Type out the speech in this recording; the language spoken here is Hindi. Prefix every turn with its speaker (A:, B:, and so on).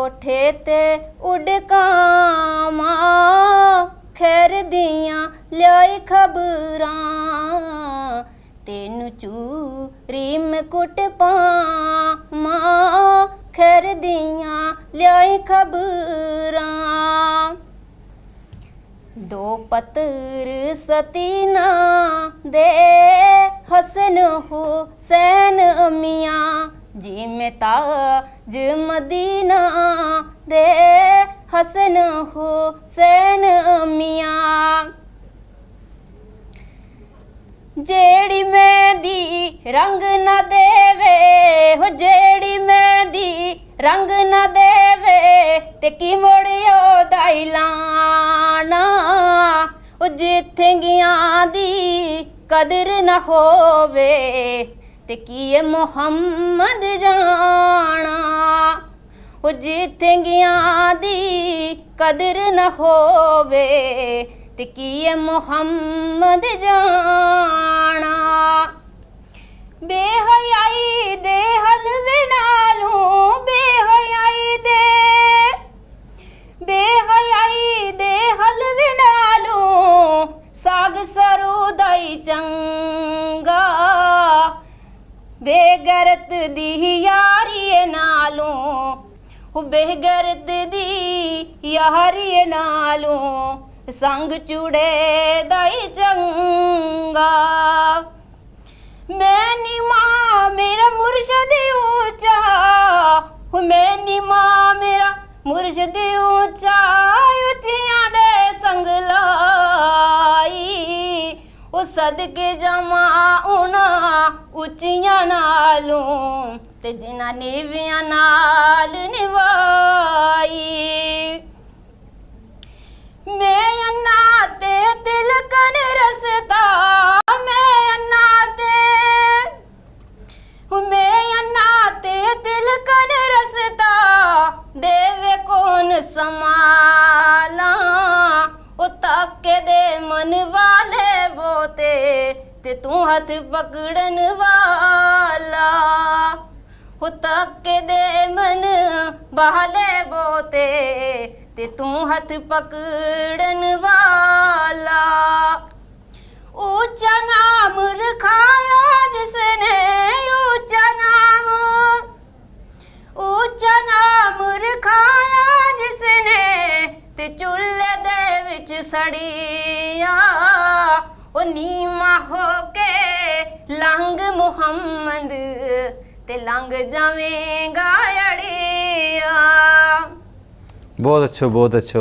A: कोठे ते उड़कामा खैर दियां ल्याई खबरां तेनू चूरी में कुट पामा खैर दियां ल्याई खबरां दो पत्र सतीना दे हसन हुसैन मियां जी में ताज मदीना दे हसन हुसैन मियां जेड़ी मेहंदी रंग न देवे हो जेड़ी मेहंदी रंग न देवे ते की मोड़ियो दाई लाना ओ जिथे गियां दी कदर न होवे ते किए मुहम्मद जाना ओ जिथे गियां दी कदर न होवे ते किए मुहम्मद जाना बेहयाई दे हलवे नालों बेहयाई दे हलवे नालों साग सरू दाई चंगा बेगरत दी यारी नालों बेगरत दी यारी नालों संग चूड़े दाई चंगा मैं नी मां मेरा मुर्शद ऊंचा मैं नी मां मेरा मुर्शद ऊंचा उचियां दे संग लाई ओ सदके जमा उना उचियां नालों ते जिन्हां नीवियां नाल निवाई मैं अन्ना ते तिलकन रसता मैं अन्ना ते तिलकन रसता देवे कौन समाला ओ ताके दे मन वाले बोते ते तू हाथ पकड़न वाला हो ताके दे मन वाले बोते ते तू हाथ पकड़न वाला ऊंचा नाम रखाया जिसने ऊंचा नाम रखाया जिसने ते चुल्ले दे विच सड़िया ओ नीमा होके लंघ मुहम्मद ते लंघ जावेगा अड़िया।
B: बहुत अच्छा